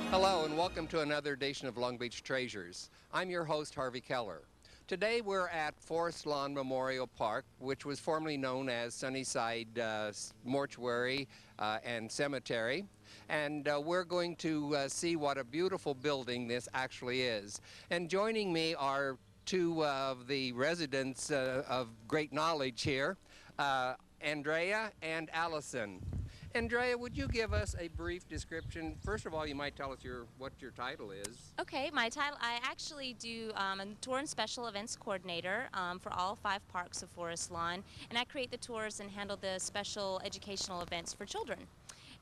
Hello and welcome to another edition of Long Beach Treasures. I'm your host, Harvey Keller. Today we're at Forest Lawn Memorial Park, which was formerly known as Sunnyside Mortuary and Cemetery. And we're going to see what a beautiful building this actually is. And joining me are two of the residents of great knowledge here, Andrea and Allison. Andrea, would you give us a brief description? First of all, you might tell us what your title is. Okay, my title, I actually do a tour and special events coordinator for all 5 parks of Forest Lawn, and I create the tours and handle the special educational events for children.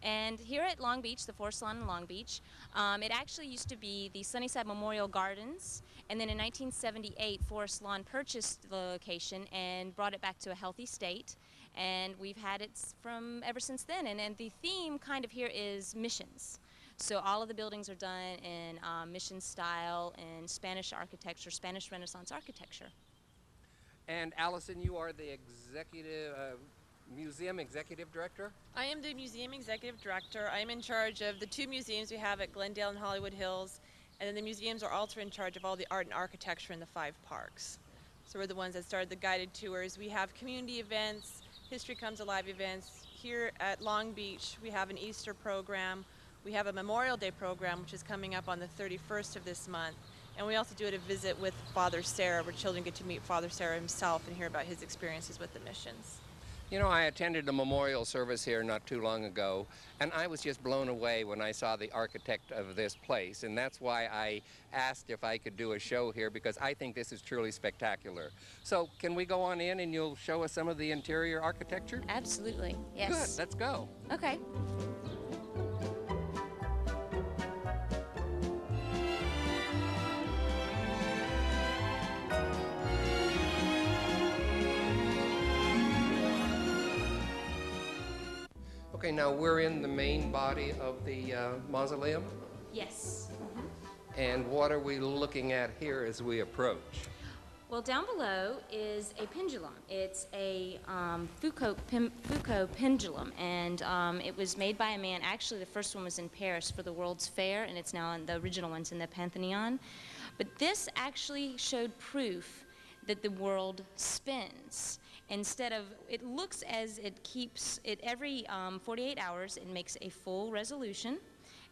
And here at Long Beach, the Forest Lawn in Long Beach, it actually used to be the Sunnyside Memorial Gardens, and then in 1978, Forest Lawn purchased the location and brought it back to a healthy state, and we've had it from ever since then. And the theme kind of here is missions. So all of the buildings are done in mission style and Spanish architecture, Spanish Renaissance architecture. And Allison, you are the museum executive director? I am the museum executive director. I am in charge of the 2 museums we have at Glendale and Hollywood Hills, and then the museums are also in charge of all the art and architecture in the 5 parks. So we're the ones that started the guided tours. We have community events, History Comes Alive events. Here at Long Beach, we have an Easter program. We have a Memorial Day program, which is coming up on the 31st of this month. And we also do a visit with Father Serra, where children get to meet Father Serra himself and hear about his experiences with the missions. You know, I attended a memorial service here not too long ago, and I was just blown away when I saw the architect of this place, and that's why I asked if I could do a show here, because I think this is truly spectacular. So, can we go on in and you'll show us some of the interior architecture? Absolutely, yes. Good, let's go. Okay. Okay, now we're in the main body of the mausoleum. Yes. And what are we looking at here as we approach? Well, down below is a pendulum. It's a Foucault pendulum, and it was made by a man. Actually, the first one was in Paris for the World's Fair, and it's now in the original one's in the Pantheon. But this actually showed proof that the world spins. Instead of, it looks as it keeps it every 48 hours, it makes a full resolution.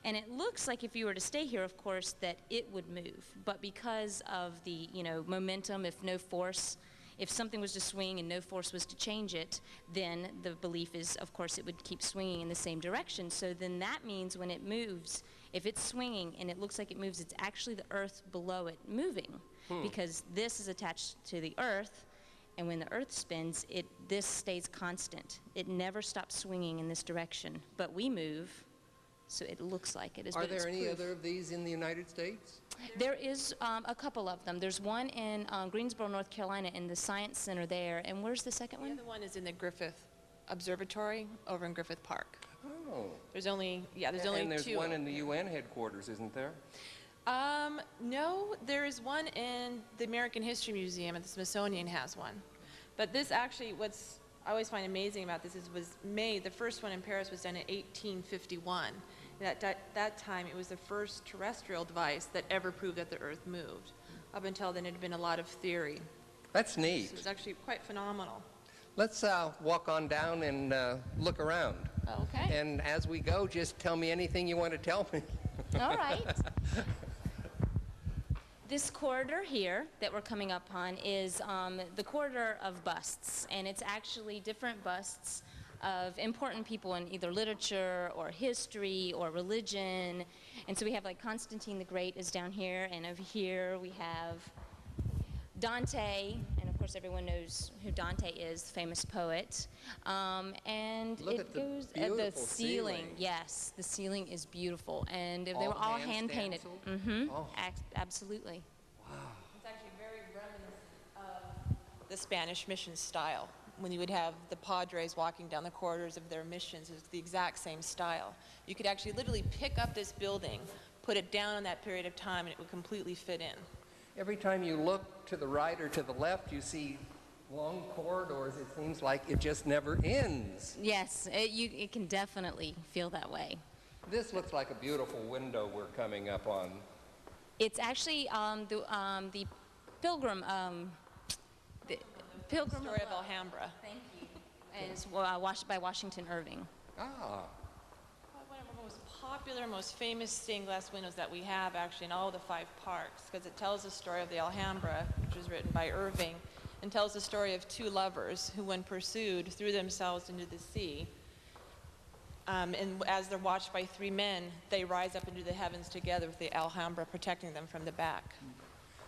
And it looks like if you were to stay here, of course, that it would move. But because of the, momentum, if no force, if something was to swing and no force was to change it, then the belief is, of course, it would keep swinging in the same direction. So then that means when it moves, if it's swinging and it looks like it moves, it's actually the earth below it moving. Because this is attached to the earth, and when the earth spins, this stays constant. It never stops swinging in this direction. But we move, so it looks like it is. Are there any other of these in the United States? There is a couple of them. There's one in Greensboro, North Carolina, in the Science Center there. And where's the second one? The other one is in the Griffith Observatory over in Griffith Park. Oh. There's only 2. And there's one in the UN headquarters, isn't there? No, there is one in the American History Museum, and the Smithsonian has one. But this actually, what's I always find amazing about this is the first one in Paris was done in 1851. And at that time, it was the first terrestrial device that ever proved that the Earth moved. Up until then, it had been a lot of theory. That's neat. So it was actually quite phenomenal. Let's walk on down and look around. Okay. And as we go, just tell me anything you want to tell me. All right. This corridor here that we're coming up on is the corridor of busts, and it's actually different busts of important people in either literature or history or religion. And so we have like Constantine the Great is down here, and over here we have Dante, and of course everyone knows who Dante is, the famous poet. And Look it at the goes at the beautiful ceiling. Yes, the ceiling is beautiful, and they were all hand painted. Oh. Absolutely. Wow. It's actually very reminiscent of the Spanish mission style. When you would have the padres walking down the corridors of their missions, it's the exact same style. You could actually literally pick up this building, put it down in that period of time, and it would completely fit in. Every time you look look to the right or to the left, you see long corridors. It seems like it just never ends. Yes, it can definitely feel that way. This looks like a beautiful window we're coming up on. It's actually the Pilgrim. The Pilgrim Story of Alhambra. Thank you. Is by Washington Irving. Ah, One of our most popular, most famous stained glass windows that we have actually in all the 5 parks, because it tells the story of the Alhambra, which was written by Irving, and tells the story of 2 lovers who, when pursued, threw themselves into the sea. And as they're watched by 3 men, they rise up into the heavens together with the Alhambra protecting them from the back.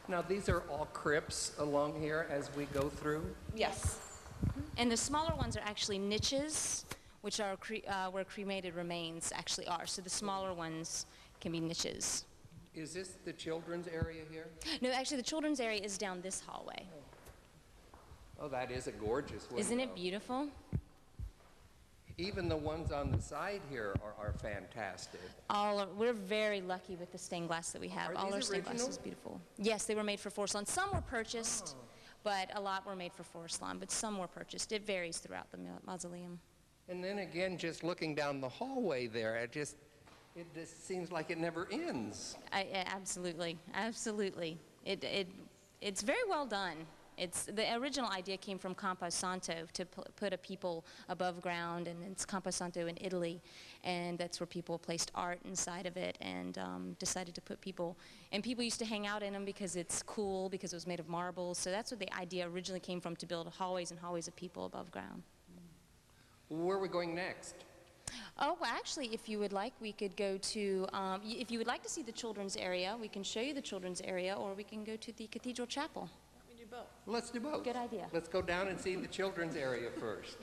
now these are all crypts along here as we go through. Yes. And the smaller ones are actually niches, which are where cremated remains actually are. So the smaller ones can be niches. Is this the children's area here? No, actually, the children's area is down this hallway. Oh, that is a gorgeous window. Isn't it beautiful? Even the ones on the side here are fantastic. We're very lucky with the stained glass that we have. Are All these our stained glass original? is beautiful. Yes, they were made for Forest Lawn. Some were purchased, but a lot were made for Forest Lawn, but some were purchased. It varies throughout the mausoleum. And then again, just looking down the hallway there, it just seems like it never ends. Absolutely, absolutely. It's very well done. The original idea came from Camposanto to put a people above ground, and it's Camposanto in Italy, and that's where people placed art inside of it and decided to put people. And people used to hang out in them because it's cool, because it was made of marble. So that's where the idea originally came from, to build hallways and hallways of people above ground. Where are we going next? Oh, well, actually, if you would like, we could go to, if you would like to see the children's area, we can show you the children's area, or we can go to the Cathedral Chapel. We do both. Let's do both. Good idea. Let's go down and see the children's area first.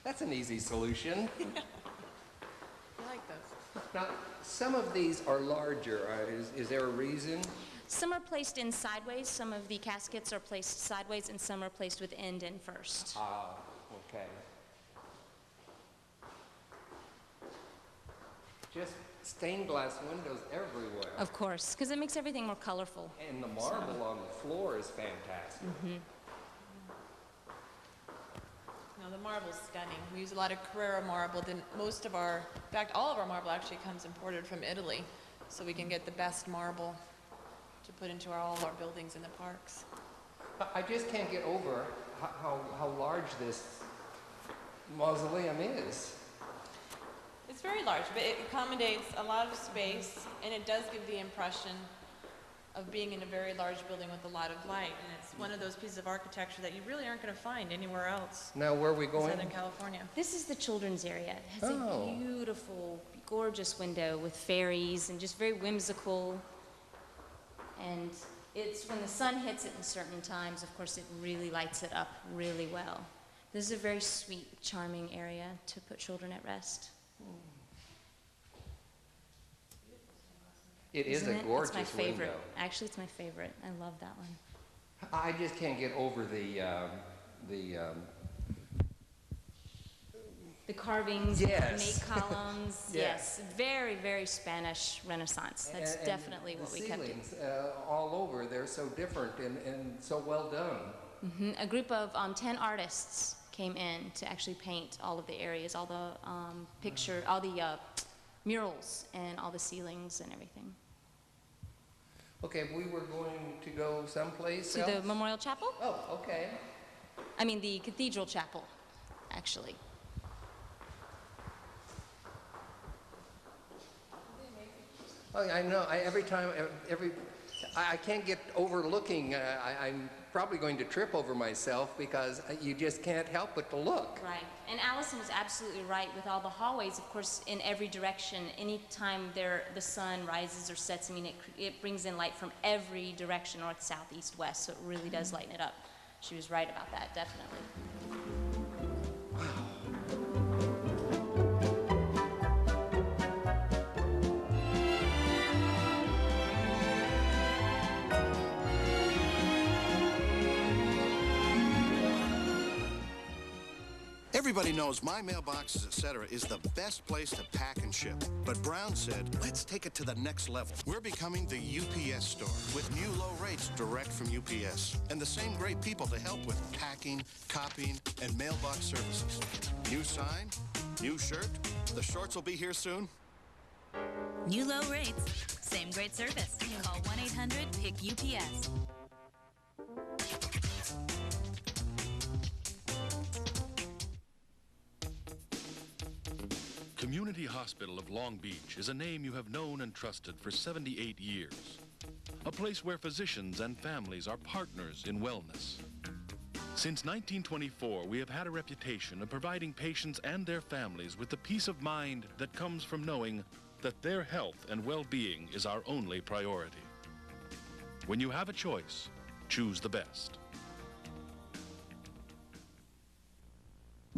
That's an easy solution. I like those. Now, some of these are larger. Is there a reason? Some are placed in sideways. Some of the caskets are placed sideways, and some are placed with end in first. Ah, okay. Just stained glass windows everywhere. Of course, because it makes everything more colorful. And the marble on the floor is fantastic. No, the marble's stunning. We use a lot of Carrara marble. Then most of our, in fact, all of our marble actually comes imported from Italy, so we can get the best marble to put into all of our buildings in the parks. I just can't get over how large this mausoleum is. It's very large, but it accommodates a lot of space, and it does give the impression of being in a very large building with a lot of light. And it's one of those pieces of architecture that you really aren't going to find anywhere else Now, where are we in going? Southern California. This is the children's area. It has Oh. a beautiful, gorgeous window with fairies and just very whimsical. And it's when the sun hits it in certain times, of course, it really lights it up really well. This is a very sweet, charming area to put children at rest. It is Isn't a it? gorgeous It's my favorite. window. Actually, it's my favorite. I love that one. I just can't get over The carvings, Yes. ornate columns. Yeah. Yes, very, very Spanish Renaissance. That's and definitely what we kept. The ceilings all over, they're so different and so well done. A group of 10 artists came in to actually paint all of the areas, all the all the murals and all the ceilings and everything. Okay, we were going to go someplace To else? the Memorial Chapel? Oh, okay. I mean the Cathedral Chapel, actually. Oh, I know. I can't get over looking. I'm probably going to trip over myself because you just can't help but to look. Right. And Allison was absolutely right with all the hallways, of course, in every direction. Anytime the sun rises or sets, I mean, it brings in light from every direction, north, south, east, west, so it really does lighten it up. She was right about that, definitely. Everybody knows My Mailboxes, etc. is the best place to pack and ship. But Brown said, let's take it to the next level. We're becoming the UPS store with new low rates direct from UPS and the same great people to help with packing, copying, and mailbox services. New sign, new shirt. The shorts will be here soon. New low rates, same great service. Call 1-800-PICK-UPS. Community Hospital of Long Beach is a name you have known and trusted for 78 years. A place where physicians and families are partners in wellness. Since 1924, we have had a reputation of providing patients and their families with the peace of mind that comes from knowing that their health and well-being is our only priority. When you have a choice, choose the best.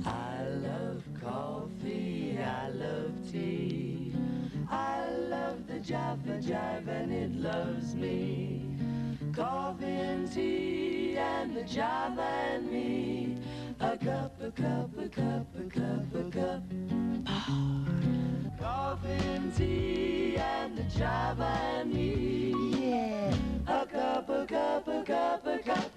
I love coffee, I love tea, I love the Java Jive and it loves me. Coffee and tea and the Java and me, a cup, a cup, a cup, a cup, a cup. Coffee and tea and the Java and me, yeah. A cup, a cup, a cup, a cup.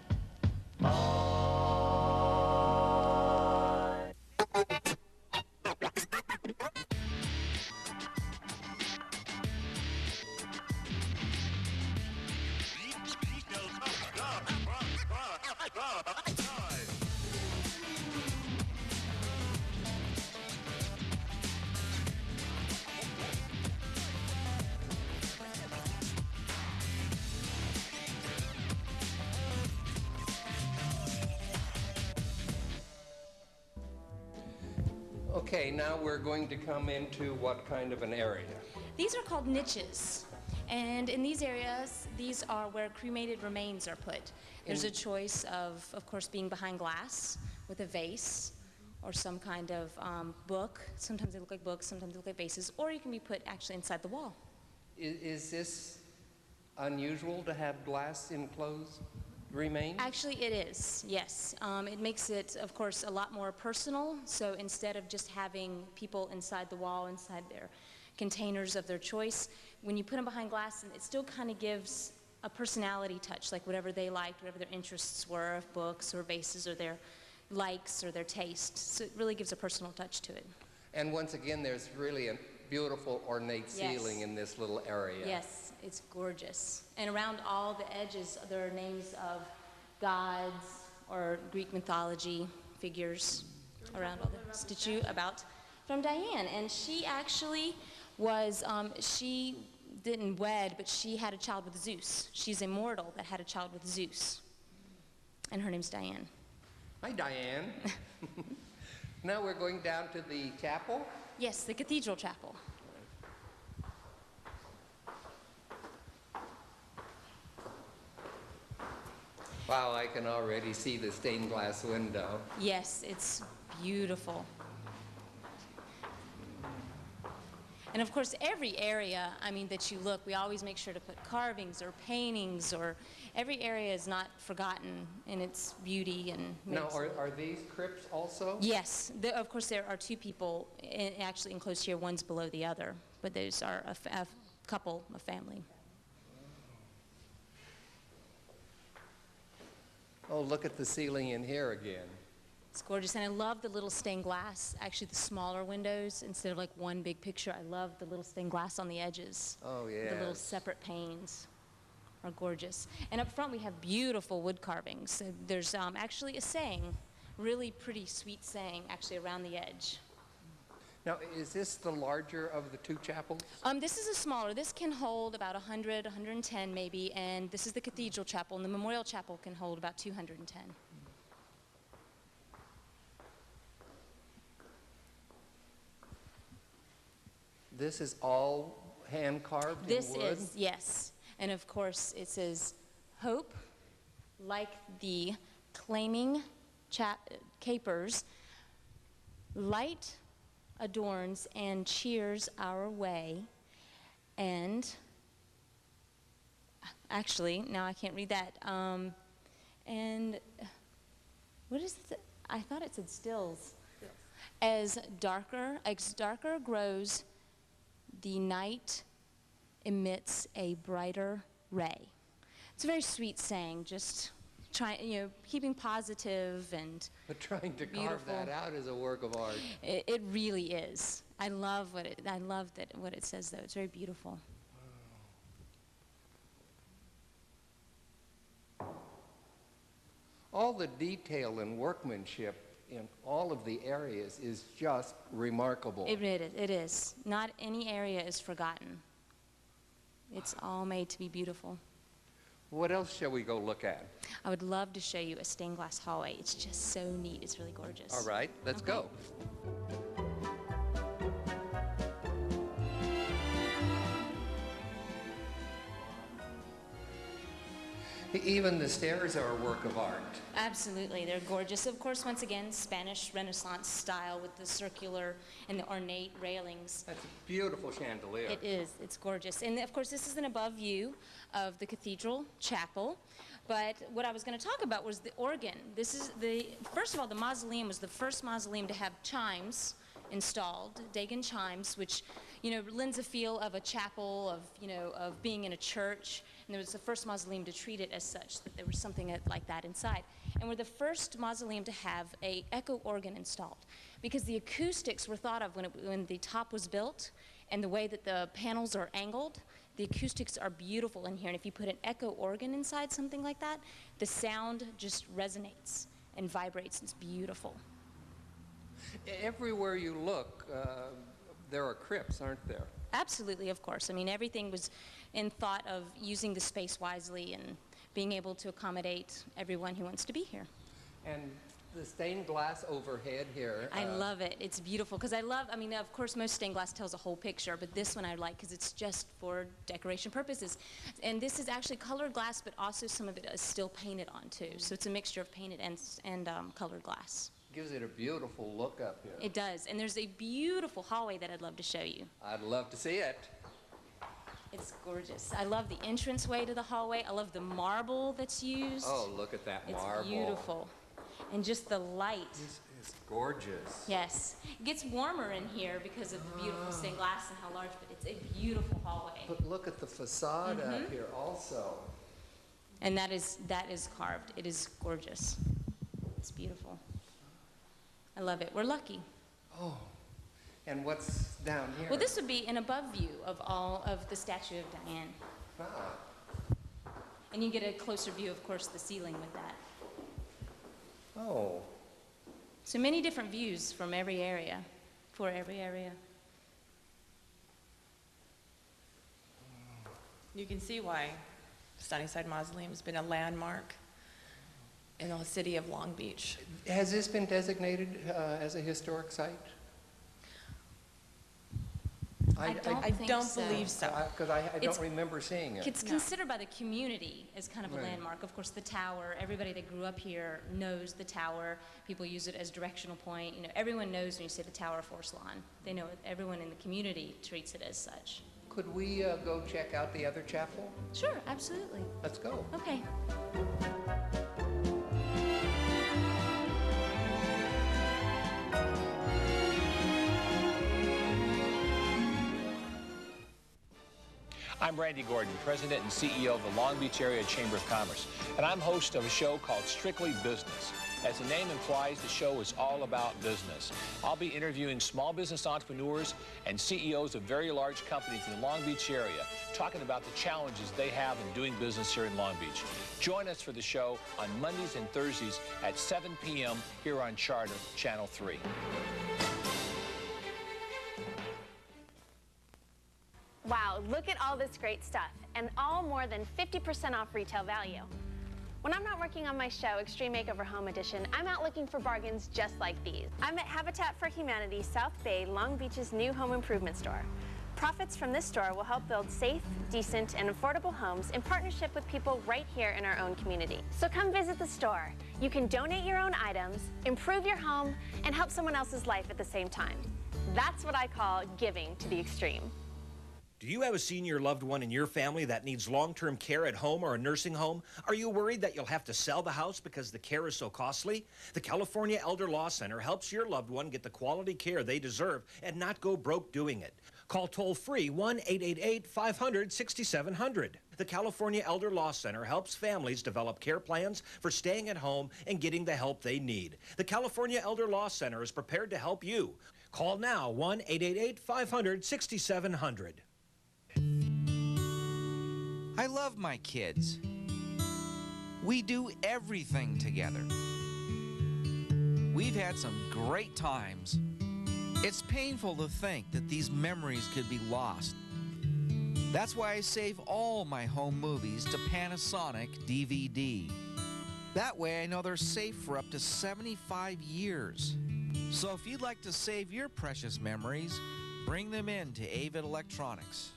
Okay, now we're going to come into what kind of an area? These are called niches. And in these areas, these are where cremated remains are put. There's a choice of course, being behind glass with a vase or some kind of book. Sometimes they look like books, sometimes they look like vases, or you can be put actually inside the wall. Is this unusual to have glass enclosed remains? Actually, it is, yes. It makes it, of course, a lot more personal. So instead of just having people inside the wall, inside their containers of their choice, when you put them behind glass, it still kind of gives a personality touch, like whatever they liked, whatever their interests were, of books or vases or their likes or their taste. So it really gives a personal touch to it. And once again, there's really a beautiful ornate ceiling in this little area. Yes, it's gorgeous. And around all the edges, there are names of gods or Greek mythology figures around all the statue from Diane. And she actually was, she didn't wed, but she had a child with Zeus. She's a mortal that had a child with Zeus. And her name's Diane. Hi, Diane. Now we're going down to the chapel? Yes, the cathedral chapel. Wow, I can already see the stained glass window. Yes, it's beautiful. And of course, every area, that you look, we always make sure to put carvings or paintings, or every area is not forgotten in its beauty. And now, are these crypts also? Yes, of course there are two people actually enclosed here. One's below the other, but those are a couple, a family. Oh, look at the ceiling in here again. It's gorgeous, and I love the little stained glass, actually the smaller windows, instead of like one big picture. I love the little stained glass on the edges. Oh, yeah. The little separate panes are gorgeous. And up front we have beautiful wood carvings. There's actually a saying, really pretty sweet saying, actually around the edge. Now, is this the larger of the two chapels? This is a smaller. This can hold about 100, 110 maybe, and this is the cathedral chapel, and the memorial chapel can hold about 210. This is all hand-carved in wood? This is, yes. And of course, it says, hope, like the claiming capers, light adorns and cheers our way, and actually, now I can't read that, and what is it? I thought it said stills. As darker grows, the night emits a brighter ray. It's a very sweet saying, just keeping positive and But trying to beautiful. carve that out is a work of art. It really is. I love what it says, though. It's very beautiful. All the detail and workmanship in all of the areas is just remarkable. It is. Not any area is forgotten. It's all made to be beautiful. What else shall we go look at? I would love to show you a stained glass hallway. It's just so neat. It's really gorgeous. All right, let's go. Even the stairs are a work of art. Absolutely. They're gorgeous. Of course, once again, Spanish Renaissance style with the circular and the ornate railings. That's a beautiful chandelier. It is. It's gorgeous. And of course, this is an above view of the cathedral chapel. But what I was going to talk about was the organ. First of all, the mausoleum was the first mausoleum to have chimes installed, Dagon chimes, which, lends a feel of a chapel, of being in a church. And it was the first mausoleum to treat it as such, that there was something like that inside. And we're the first mausoleum to have an echo organ installed, because the acoustics were thought of when the top was built, and the way that the panels are angled. The acoustics are beautiful in here, and if you put an echo organ inside something like that, the sound just resonates and vibrates, and it's beautiful. Everywhere you look, there are crypts, aren't there? Absolutely, of course. I mean, everything was in thought of using the space wisely and being able to accommodate everyone who wants to be here. And the stained glass overhead here. I love it. It's beautiful because of course, most stained glass tells a whole picture, but this one I like because it's just for decoration purposes. And this is actually colored glass, but also some of it is still painted on too. So it's a mixture of painted and colored glass. Gives it a beautiful look up here. It does. And there's a beautiful hallway that I'd love to show you. I'd love to see it. It's gorgeous. I love the entranceway to the hallway. I love the marble that's used. Oh, look at that marble. It's beautiful. And just the light. This is gorgeous. Yes. It gets warmer in here because of the beautiful stained glass and how large, but it's a beautiful hallway. But look at the facade up here also. And that is carved. It is gorgeous. It's beautiful. I love it. We're lucky. Oh. And what's down here? Well, this would be an above view of all of the statue of Diane. Ah. And you get a closer view, of course, the ceiling with that. Oh. So many different views from every area, for every area. You can see why Sunnyside Mausoleum has been a landmark in the city of Long Beach. Has this been designated as a historic site? I don't believe so. Because I don't remember seeing it. It's considered by the community as kind of a landmark. Of course, the tower, everybody that grew up here knows the tower. People use it as directional point. Everyone knows when you say the Tower of Forest Lawn. They know it. Everyone in the community treats it as such. Could we go check out the other chapel? Sure, absolutely. Let's go. Okay. I'm Randy Gordon, President and CEO of the Long Beach Area Chamber of Commerce, and I'm host of a show called Strictly Business. As the name implies, the show is all about business. I'll be interviewing small business entrepreneurs and CEOs of very large companies in the Long Beach area, talking about the challenges they have in doing business here in Long Beach. Join us for the show on Mondays and Thursdays at 7 p.m. here on Charter Channel 3. Wow, look at all this great stuff, and all more than 50% off retail value. When I'm not working on my show, Extreme Makeover Home Edition, I'm out looking for bargains just like these. I'm at Habitat for Humanity, South Bay, Long Beach's new home improvement store. Profits from this store will help build safe, decent, and affordable homes in partnership with people right here in our own community. So come visit the store. You can donate your own items, improve your home, and help someone else's life at the same time. That's what I call giving to the extreme. Do you have a senior loved one in your family that needs long-term care at home or a nursing home? Are you worried that you'll have to sell the house because the care is so costly? The California Elder Law Center helps your loved one get the quality care they deserve and not go broke doing it. Call toll-free 1-888-500-6700. The California Elder Law Center helps families develop care plans for staying at home and getting the help they need. The California Elder Law Center is prepared to help you. Call now 1-888-500-6700. I love my kids. We do everything together. We've had some great times. It's painful to think that these memories could be lost. That's why I save all my home movies to Panasonic DVD. That way I know they're safe for up to 75 years. So if you'd like to save your precious memories, bring them in to Avid Electronics.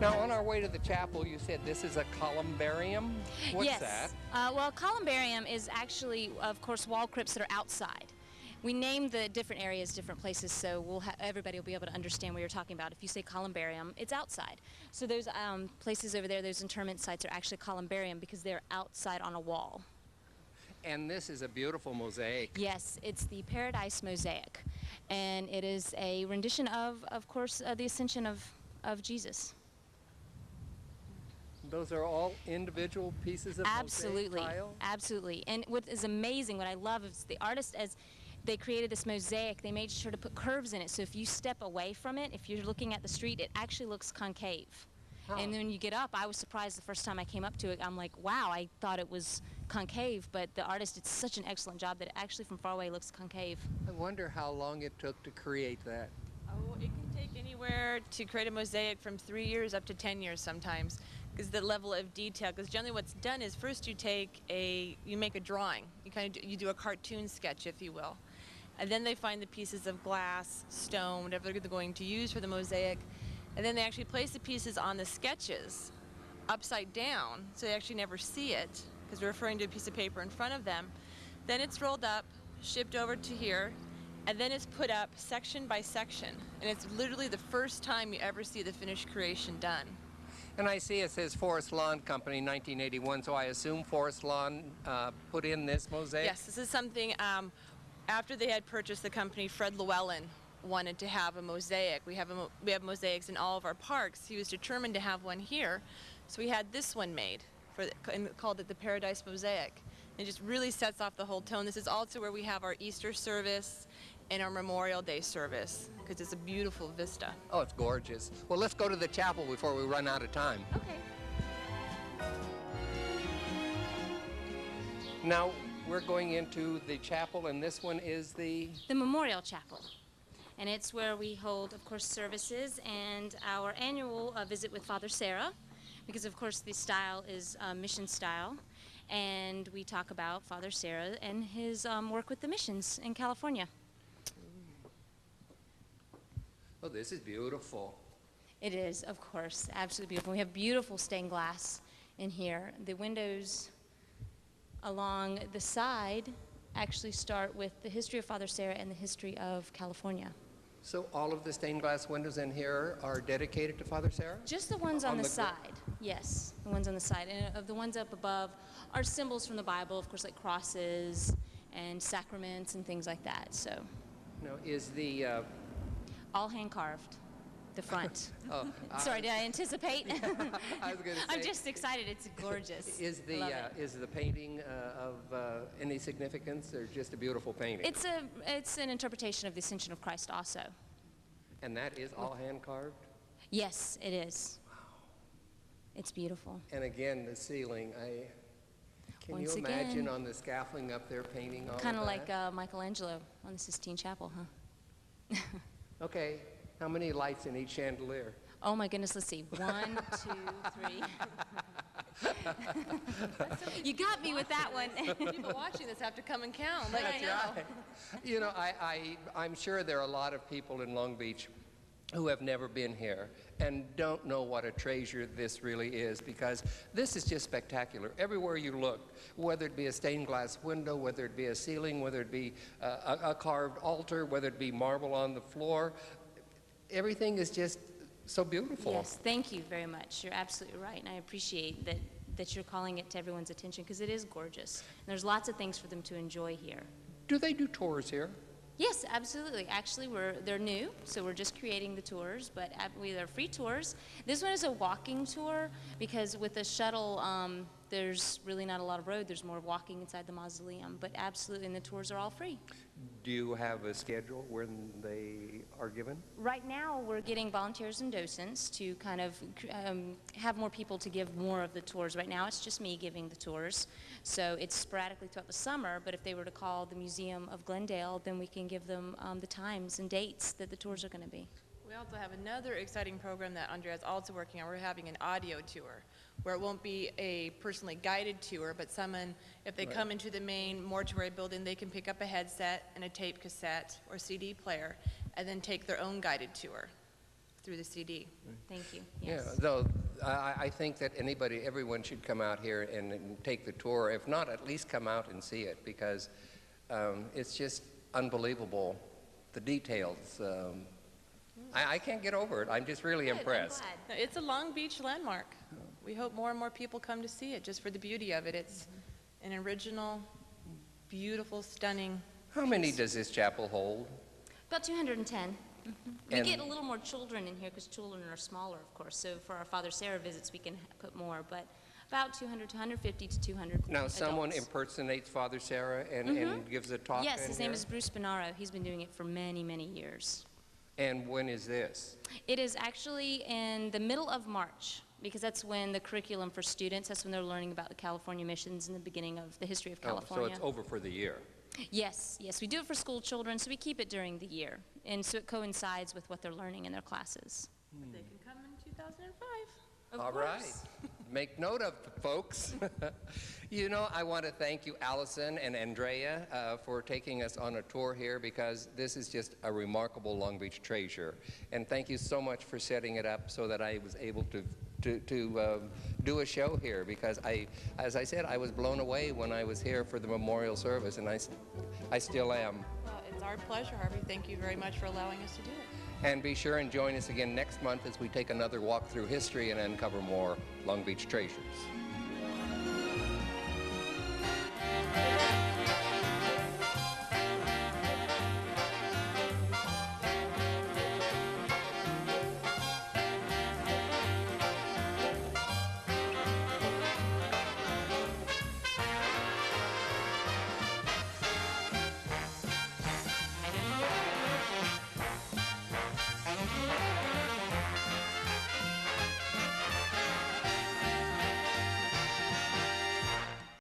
Now, on our way to the chapel, you said this is a columbarium? What's yes. that? Well, columbarium is actually, of course, wall crypts that are outside. We name the different areas, different places, so everybody will be able to understand what you're talking about. If you say columbarium, it's outside. So those places over there, those interment sites are actually columbarium because they're outside on a wall. And this is a beautiful mosaic. Yes, it's the Paradise Mosaic. And it is a rendition of course, the Ascension of Jesus. Those are all individual pieces of Absolutely, mosaic tile? absolutely. And what is amazing, what I love, is the artist, as they created this mosaic, they made sure to put curves in it. So if you step away from it, if you're looking at the street, it actually looks concave. Huh. And then when you get up, I was surprised the first time I came up to it. I'm like, wow, I thought it was concave, but the artist did such an excellent job that it actually from far away looks concave. I wonder how long it took to create that. Oh, it can take anywhere to create a mosaic from 3 years up to 10 years sometimes, because the level of detail. Because generally what's done is first you make a drawing. You do a cartoon sketch, if you will. And then they find the pieces of glass, stone, whatever they're going to use for the mosaic. And then they actually place the pieces on the sketches upside down, so they actually never see it, because we're referring to a piece of paper in front of them. Then it's rolled up, shipped over to here, and then it's put up section by section. And it's literally the first time you ever see the finished creation done. And I see it says Forest Lawn Company 1981, so I assume Forest Lawn put in this mosaic? Yes, this is something, after they had purchased the company, Fred Llewellyn wanted to have a mosaic. We have mosaics in all of our parks. He was determined to have one here, so we had this one made, and called it the Paradise Mosaic. It just really sets off the whole tone. This is also where we have our Easter service and our Memorial Day service, because it's a beautiful vista. Oh, it's gorgeous. Well, let's go to the chapel before we run out of time. Okay. Now, we're going into the chapel, and this one is the Memorial Chapel. And it's where we hold, of course, services and our annual visit with Father Serra, because, of course, the style is mission style. And we talk about Father Serra and his work with the missions in California. Oh, this is beautiful. It is, of course, absolutely beautiful. We have beautiful stained glass in here. The windows along the side actually start with the history of Father Serra and the history of California. So all of the stained glass windows in here are dedicated to Father Serra? Just the ones on the side, yes, the ones on the side. And of the ones up above are symbols from the Bible, of course, like crosses and sacraments and things like that. So. Now, is the all hand carved, the front. Oh, sorry, did I anticipate? I was going to say. I'm just excited. It's gorgeous. Is the painting of any significance, or just a beautiful painting? It's an interpretation of the Ascension of Christ also. And that is all hand carved? Yes, it is. Wow. It's beautiful. And again, the ceiling. Can you imagine on the scaffolding up there painting all of that? Kind of like Michelangelo on the Sistine Chapel, huh? Okay, how many lights in each chandelier? Oh my goodness, let's see. 1, 2, 3. You got me with that one. People watching this have to come and count. That's right. You know, I'm sure there are a lot of people in Long Beach who have never been here and don't know what a treasure this really is, because this is just spectacular. Everywhere you look, whether it be a stained glass window, whether it be a ceiling, whether it be a carved altar, whether it be marble on the floor, everything is just so beautiful. Yes, thank you very much. You're absolutely right, and I appreciate that you're calling it to everyone's attention, because it is gorgeous. And there's lots of things for them to enjoy here. Do they do tours here? Yes, absolutely. Actually, they're new, so we're just creating the tours, but they're free tours. This one is a walking tour, because with the shuttle, there's really not a lot of road. There's more walking inside the mausoleum, but absolutely, and the tours are all free. Do you have a schedule when they are given? Right now, we're getting volunteers and docents to kind of have more people to give more of the tours. Right now, it's just me giving the tours. So it's sporadically throughout the summer, but if they were to call the Museum of Glendale, then we can give them the times and dates that the tours are going to be. We also have another exciting program that Andrea is also working on. We're having an audio tour, where it won't be a personally guided tour, but someone, if they come into the main mortuary building, they can pick up a headset and a tape cassette or CD player and then take their own guided tour through the CD. Thank you. Yes. Yes. Yeah, though I think that everyone should come out here and take the tour. If not, at least come out and see it, because it's just unbelievable, the details. I can't get over it. I'm just really impressed. No, it's a Long Beach landmark. We hope more and more people come to see it just for the beauty of it. It's an original, beautiful, stunning. How many does this chapel hold? About 210. We And- get a little more children in here because children are smaller, of course. So for our Father Sarah visits, we can put more, but about 200, 150 to 200 Now, someone adults. impersonates Father Sarah and gives a talk Yes, in his here? name is Bruce Bonaro. He's been doing it for many, many years. And when is this? It is actually in the middle of March, because that's when the curriculum for students, that's when they're learning about the California missions and the beginning of the history of California. So it's over for the year. Yes, yes, we do it for school children, so we keep it during the year. And so it coincides with what they're learning in their classes. They can come in 2005. All right. Make note of it, folks. You know, I want to thank you, Allison and Andrea, for taking us on a tour here, because this is just a remarkable Long Beach treasure. And thank you so much for setting it up so that I was able to do a show here, because as I said, I was blown away when I was here for the memorial service, and I still am. Well, it's our pleasure, Harvey. Thank you very much for allowing us to do it. And be sure and join us again next month as we take another walk through history and uncover more Long Beach treasures.